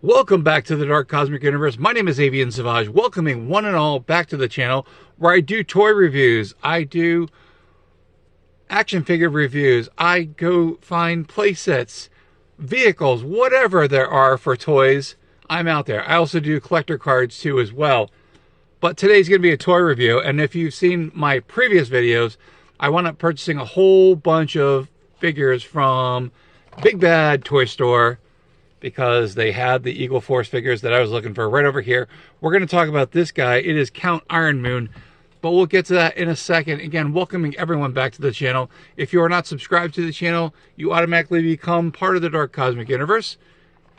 Welcome back to the Dark Cosmic Universe. My name is Avian Savage, welcoming one and all back to the channel where I do toy reviews. I do action figure reviews. I go find play sets, vehicles, whatever there are for toys. I'm out there. I also do collector cards too as well. But today's going to be a toy review, and if you've seen my previous videos, I wound up purchasing a whole bunch of figures from Big Bad Toy Store, because they had the Eagle Force figures that I was looking for right over here. We're going to talk about this guy. It is Count Ironmoon, but we'll get to that in a second. Again, welcoming everyone back to the channel. If you are not subscribed to the channel, you automatically become part of the Dark Cosmic Universe.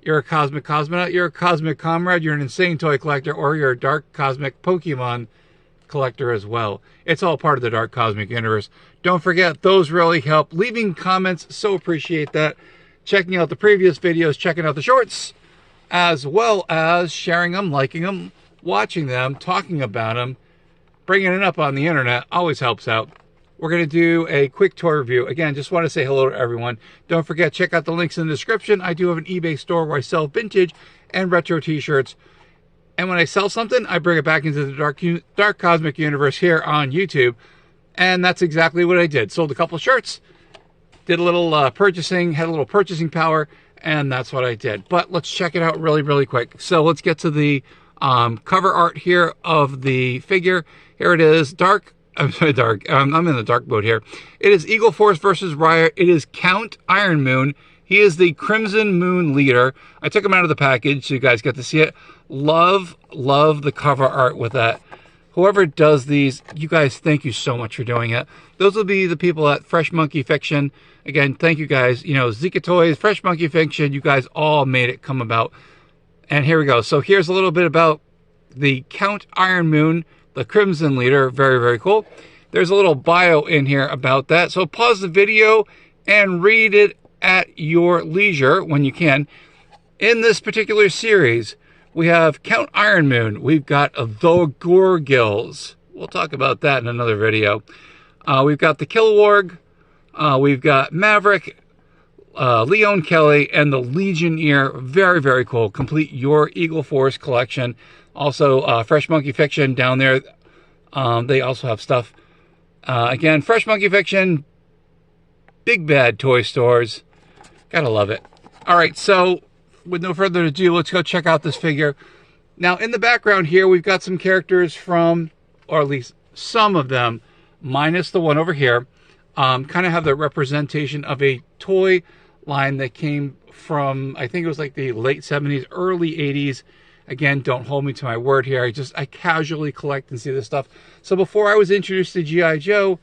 You're a Cosmic Cosmonaut, you're a Cosmic Comrade, you're an insane toy collector, or you're a Dark Cosmic Pokémon collector as well. It's all part of the Dark Cosmic Universe. Don't forget, those really help. Leaving comments, so appreciate that. Checking out the previous videos, checking out the shorts, as well as sharing them, liking them, watching them, talking about them, bringing it up on the internet always helps out. We're going to do a quick toy review. Again, just want to say hello to everyone. Don't forget, check out the links in the description. I do have an eBay store where I sell vintage and retro t-shirts. And when I sell something, I bring it back into the Dark Cosmic Universe here on YouTube. And that's exactly what I did. Sold a couple shirts. Did a little purchasing, had a little purchasing power, and that's what I did. But let's check it out really quick. So let's get to the cover art here of the figure. Here it is, I'm in the dark mode here. It is Eagle Force versus Riot. It is Count Ironmoon. He is the Crimson Moon leader. I took him out of the package so you guys get to see it. Love the cover art with that. Whoever does these, you guys, thank you so much for doing it. Those will be the people at Fresh Monkey Fiction. Again, thank you guys. You know, Zika Toys, Fresh Monkey Fiction, you guys all made it come about. And here we go. So here's a little bit about the Count Ironmoon, the Crimson Leader. Very cool. There's a little bio in here about that. So pause the video and read it at your leisure when you can. In this particular series, we have Count Ironmoon. We've got the Gorgils. We'll talk about that in another video. We've got the Kilowog. We've got Maverick, Leon Kelly, and the Legionnaire. Very cool. Complete your Eagle Force collection. Also, Fresh Monkey Fiction down there. They also have stuff. Again, Fresh Monkey Fiction, Big Bad Toy Stores. Gotta love it. All right, so with no further ado, let's go check out this figure. Now, in the background here, we've got some characters from, or at least some of them, minus the one over here, kind of have the representation of a toy line that came from, I think it was like the late 70s, early 80s. Again, don't hold me to my word here. I casually collect and see this stuff. So before I was introduced to G.I. Joe,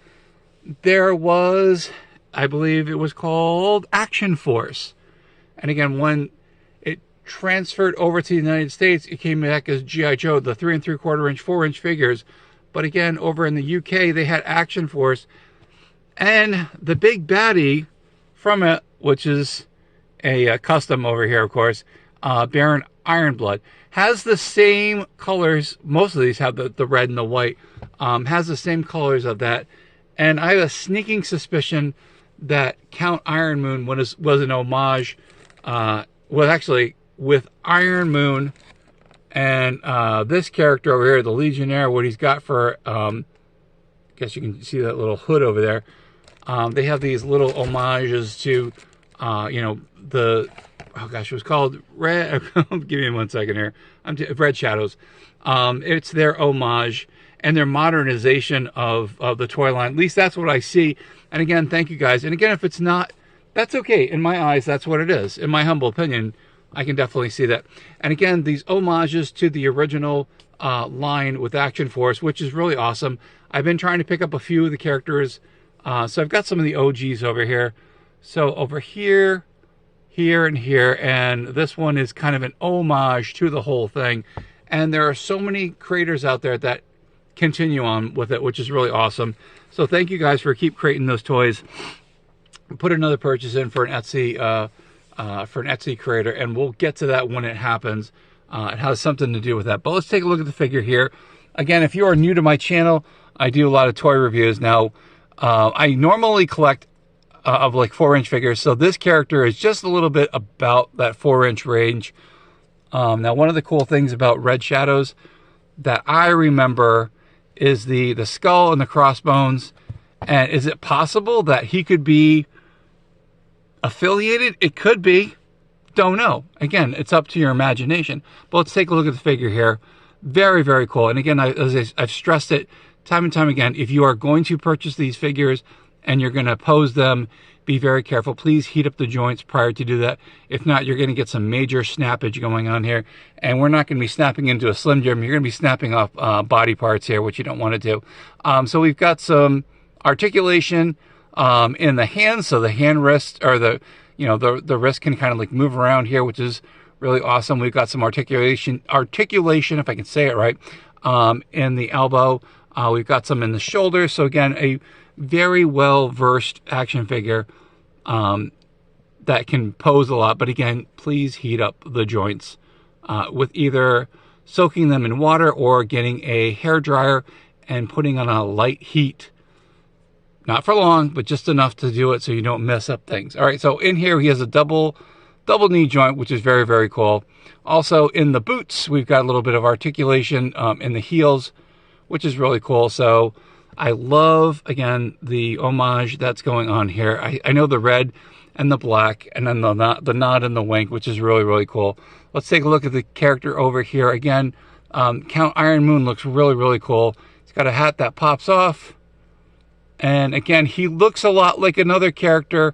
there was, I believe it was called Action Force. And again, when it transferred over to the United States, it came back as G.I. Joe, the 3 3/4 inch, 4 inch figures. But again, over in the UK, they had Action Force. And the big baddie from it, which is a custom over here, of course, Baron Ironblood, has the same colors. Most of these have the red and the white. Has the same colors of that. And I have a sneaking suspicion that Count Ironmoon was an homage, was actually with Ironmoon and this character over here, the Legionnaire, what he's got for, I guess you can see that little hood over there. They have these little homages to, you know, oh gosh, it was called Red, give me 1 second here, Red Shadows. It's their homage and their modernization of the toy line. At least that's what I see. And again, thank you guys. And again, if it's not, that's okay. In my eyes, that's what it is. In my humble opinion, I can definitely see that. And again, these homages to the original line with Action Force, which is really awesome. I've been trying to pick up a few of the characters. So I've got some of the OGs over here. So over here, here, and here. And this one is kind of an homage to the whole thing. And there are so many creators out there that continue on with it, which is really awesome. So thank you guys for keep creating those toys. Put another purchase in for an Etsy creator, and we'll get to that when it happens. It has something to do with that. But let's take a look at the figure here. Again, if you are new to my channel, I do a lot of toy reviews. Now, I normally collect of like 4 inch figures, so this character is just a little bit about that 4 inch range. Now, one of the cool things about Red Shadows that I remember is the skull and the crossbones. And is it possible that he could be affiliated? It could be. Don't know. Again, it's up to your imagination. But let's take a look at the figure here. Very, very cool. And again, as I've stressed it time and time again, if you are going to purchase these figures and you're going to pose them, be very careful. Please heat up the joints prior to do that. If not, you're going to get some major snappage going on here. And we're not going to be snapping into a Slim Jim. You're going to be snapping off body parts here, which you don't want to do. So we've got some articulation in the hands. So the hand wrist, or the wrist can kind of like move around here, which is really awesome. We've got some articulation, if I can say it right, in the elbow. We've got some in the shoulder. So again, a very well-versed action figure that can pose a lot. But again, please heat up the joints with either soaking them in water or getting a hair dryer and putting on a light heat. Not for long, but just enough to do it so you don't mess up things. All right, so in here he has a double knee joint, which is very, very cool. Also in the boots, we've got a little bit of articulation in the heels, which is really cool. So I love, again, the homage that's going on here. I know the red and the black, and then the nod and the wink, which is really, really cool. Let's take a look at the character over here. Again, Count Ironmoon looks really, really cool. He's got a hat that pops off. And again, he looks a lot like another character.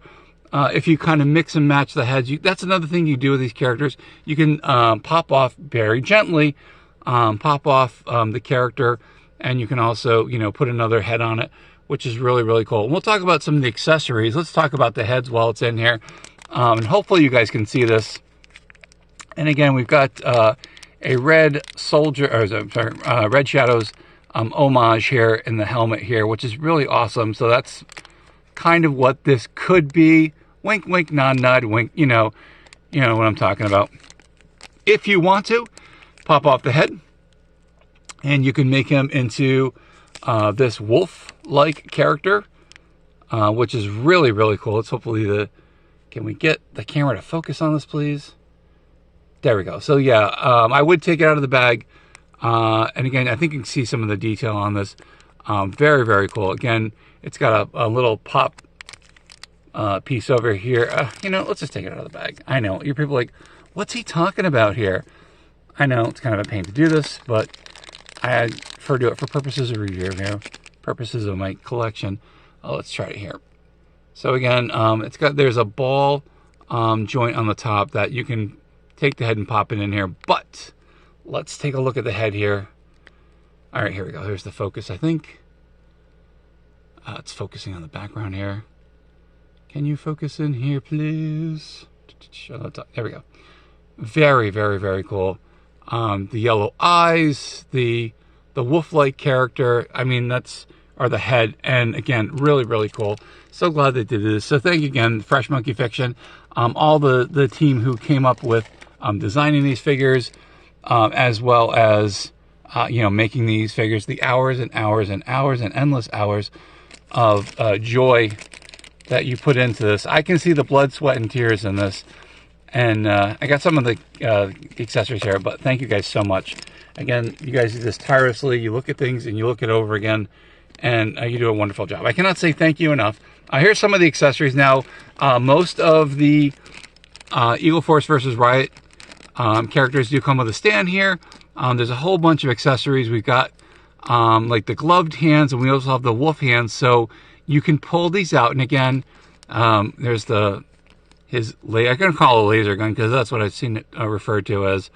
If you kind of mix and match the heads, that's another thing you do with these characters. You can pop off very gently, pop off the character, and you can also, put another head on it, which is really, really cool. And we'll talk about some of the accessories. Let's talk about the heads while it's in here. And hopefully you guys can see this. And again, we've got a Red Shadows homage here in the helmet here, which is really awesome. So that's kind of what this could be. Wink, wink, nod, nod, wink. You know what I'm talking about. If you want to, pop off the head, and you can make him into this wolf-like character, which is really, really cool. It's hopefully can we get the camera to focus on this, please? There we go. So yeah, I would take it out of the bag. And again, I think you can see some of the detail on this. Very, very cool. Again, it's got a little pop piece over here. Let's just take it out of the bag. I know, you're people like, what's he talking about here? I know, it's kind of a pain to do this, but I prefer to do it for purposes of review here, purposes of my collection. Let's try it here. So again, there's a ball joint on the top that you can take the head and pop it in here, but let's take a look at the head here. All right, here we go. Here's the focus, I think. It's focusing on the background here. Can you focus in here, please? There we go. Very, very, very cool. The yellow eyes, the wolf-like character. I mean, or the head. And again, really, really cool. So glad they did this. So thank you again, Fresh Monkey Fiction. All the team who came up with designing these figures, as well as making these figures. The hours and hours and hours and endless hours of joy that you put into this. I can see the blood, sweat, and tears in this. And I got some of the accessories here, but thank you guys so much. Again, you guys do this tirelessly. You look at things and you look it over again, and you do a wonderful job. I cannot say thank you enough. Here's some of the accessories. Now, most of the Eagle Force versus Riot characters do come with a stand here. There's a whole bunch of accessories. We've got like the gloved hands, and we also have the wolf hands, so you can pull these out. And again, there's I'm going to call it a laser gun because that's what I've seen it referred to as.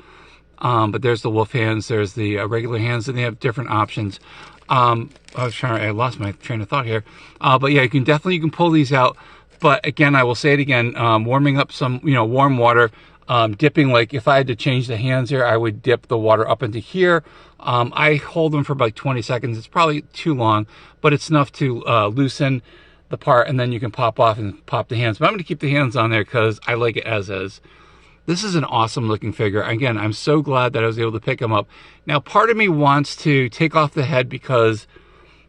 But there's the wolf hands, there's the regular hands, and they have different options. I lost my train of thought here. But yeah, you can pull these out. But again, I will say it again, warming up some, warm water, dipping, like if I had to change the hands here, I would dip the water up into here. I hold them for about 20 seconds. It's probably too long, but it's enough to loosen the part, and then you can pop off and pop the hands. But I'm going to keep the hands on there because I like it as is. This is an awesome looking figure. Again, I'm so glad that I was able to pick him up. Now, part of me wants to take off the head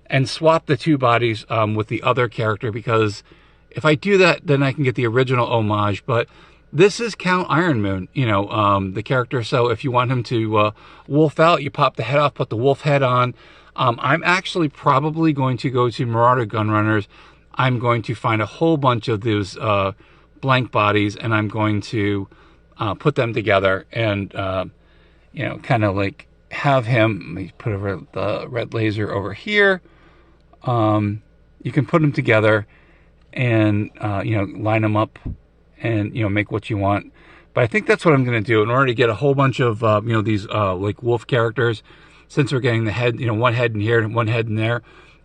and swap the two bodies with the other character, because if I do that, then I can get the original homage. But this is Count Ironmoon, you know, the character. So if you want him to wolf out, you pop the head off, put the wolf head on. I'm actually probably going to go to Marauder Gunrunners. I'm going to find a whole bunch of those blank bodies, and I'm going to put them together and, you know, kind of like have him. Let me put the red laser over here. You can put them together and, you know, line them up and, you know, make what you want. But I think that's what I'm going to do in order to get a whole bunch of, you know, these like wolf characters. Since we're getting the head, you know, one head in here and one head in there.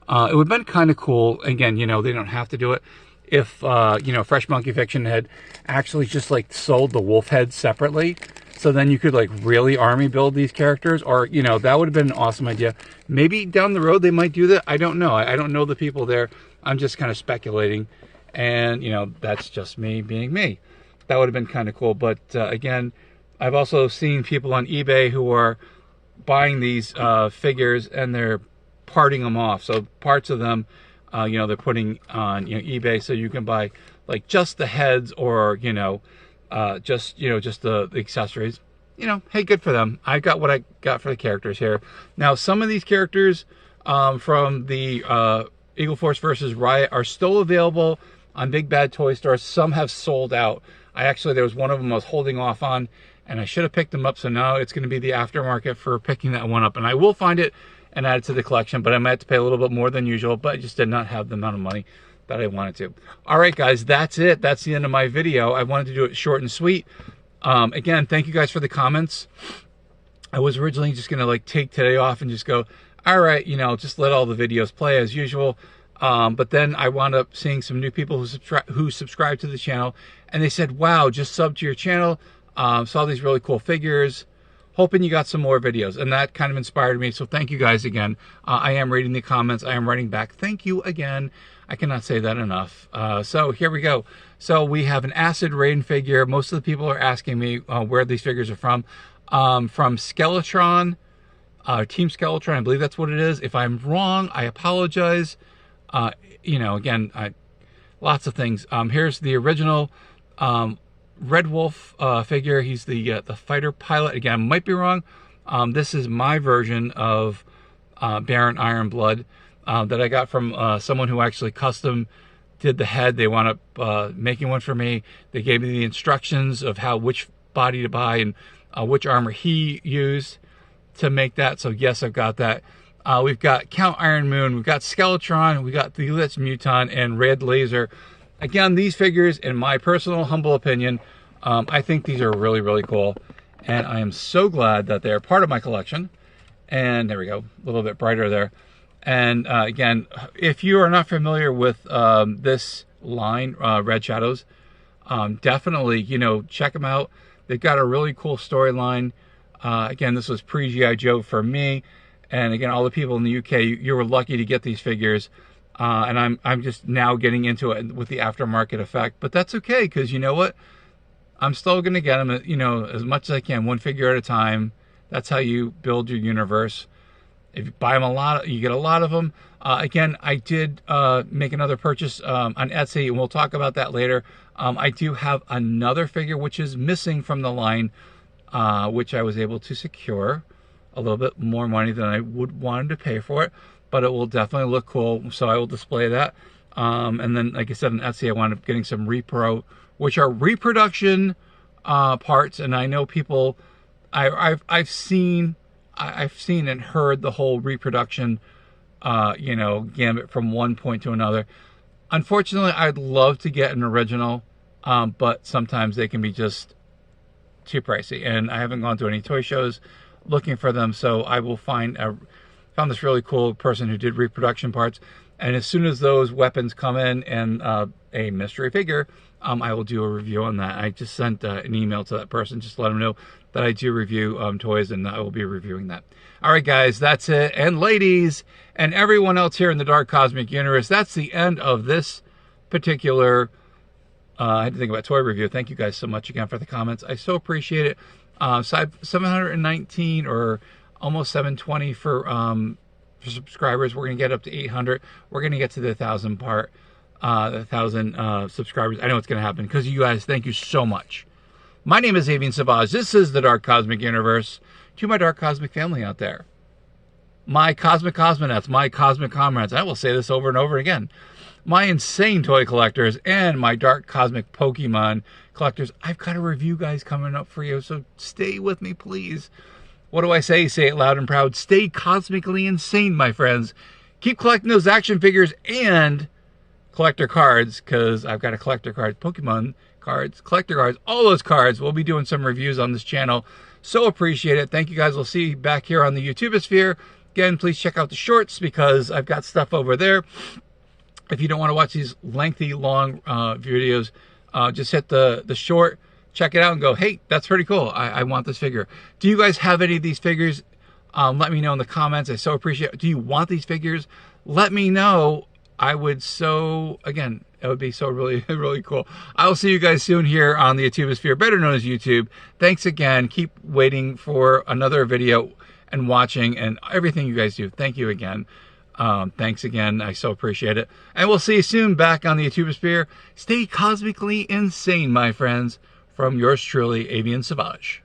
It would have been kind of cool. Again, you know, they don't have to do it. If, you know, Fresh Monkey Fiction had actually just like sold the wolf head separately. So then you could like really army build these characters, or, you know, that would have been an awesome idea. Maybe down the road they might do that. I don't know. I don't know the people there. I'm just kind of speculating. And, you know, that's just me being me. That would have been kind of cool. But again, I've also seen people on eBay who are buying these figures and they're parting them off. So parts of them, you know, they're putting on, you know, eBay, so you can buy like just the heads, or, you know, just the accessories. You know, hey, good for them. I got what I got for the characters here. Now, some of these characters from the Eagle Force versus Riot are still available on Big Bad Toy Store. Some have sold out. There was one of them I was holding off on, and I should have picked them up. So now it's going to be the aftermarket for picking that one up. And I will find it and add it to the collection, but I might have to pay a little bit more than usual, but I just did not have the amount of money that I wanted to. All right, guys, that's it. That's the end of my video. I wanted to do it short and sweet. Again, thank you guys for the comments. I was originally just going to like take today off and just go, all right, you know, just let all the videos play as usual. But then I wound up seeing some new people who subscribed to the channel, and they said, wow, just sub to your channel. Saw these really cool figures, hoping you got some more videos, and that kind of inspired me. So thank you guys again. I am reading the comments. I am writing back. Thank you again. I cannot say that enough. So here we go. So we have an Acid Rain figure. Most of the people are asking me where these figures are from. From Skeletron, Team Skeletron. I believe that's what it is. If I'm wrong, I apologize. You know, again, lots of things. Here's the original Red Wolf figure. He's the fighter pilot. Again, I might be wrong. This is my version of Baron Ironblood that I got from someone who actually custom did the head. They wound up making one for me. They gave me the instructions of which body to buy and which armor he used to make that. So yes, I've got that. We've got Count Ironmoon, we've got Skeletron, we got the Elitz Muton, and Red Laser. Again, these figures, in my personal humble opinion, I think these are really, really cool. And I am so glad that they're part of my collection. And there we go, a little bit brighter there. And again, if you are not familiar with this line, Red Shadows, definitely, you know, check them out. They've got a really cool storyline. Again, this was pre-G.I. Joe for me. And again, all the people in the UK, you were lucky to get these figures. And I'm just now getting into it with the aftermarket effect. But that's okay, because you know what? I'm still going to get them, you know, as much as I can, one figure at a time. That's how you build your universe. If you buy them a lot, you get a lot of them. Again, I did make another purchase on Etsy, and we'll talk about that later. I do have another figure which is missing from the line, which I was able to secure a little bit more money than I would wanted to pay for it, but it will definitely look cool, so I will display that. And then, like I said, on Etsy, I wound up getting some repro, which are reproduction parts, and I know people, I've seen and heard the whole reproduction, you know, gambit from one point to another. Unfortunately, I'd love to get an original, but sometimes they can be just too pricey, and I haven't gone to any toy shows looking for them, so I will found this really cool person who did reproduction parts, and as soon as those weapons come in and a mystery figure, I will do a review on that. I just sent an email to that person just to let them know that I do review toys, and I will be reviewing that. All right, guys, that's it. And ladies, and everyone else here in the Dark Cosmic Universe, that's the end of this particular, I had to think about toy review. Thank you guys so much again for the comments. I so appreciate it. 719 or almost 720 for subscribers. We're going to get up to 800. We're going to get to the 1,000 part. 1,000 subscribers. I know it's going to happen because you guys, thank you so much. My name is Avian Savage. This is the Dark Cosmic Universe. To my Dark Cosmic family out there, my Cosmic Cosmonauts, my Cosmic Comrades, I will say this over and over again, my insane toy collectors, and my Dark Cosmic Pokemon collectors. I've got a review, guys, coming up for you, so stay with me, please. What do I say? Say it loud and proud. Stay cosmically insane, my friends. Keep collecting those action figures and collector cards, because I've got a collector card, Pokemon cards, collector cards, all those cards. We'll be doing some reviews on this channel. So appreciate it. Thank you, guys. We'll see you back here on the YouTubeosphere. Again, please check out the shorts because I've got stuff over there. If you don't want to watch these lengthy, long videos, just hit the short, check it out and go, hey, that's pretty cool. I want this figure. Do you guys have any of these figures? Let me know in the comments. I so appreciate it. Do you want these figures? Let me know. I would again, it would be so really, really cool. I will see you guys soon here on the YouTubeosphere, better known as YouTube. Thanks again. Keep waiting for another video and watching and everything you guys do. Thank you again. Thanks again. I so appreciate it. And we'll see you soon back on the YouTubeosphere. Stay cosmically insane, my friends. From yours truly, Avian Savage.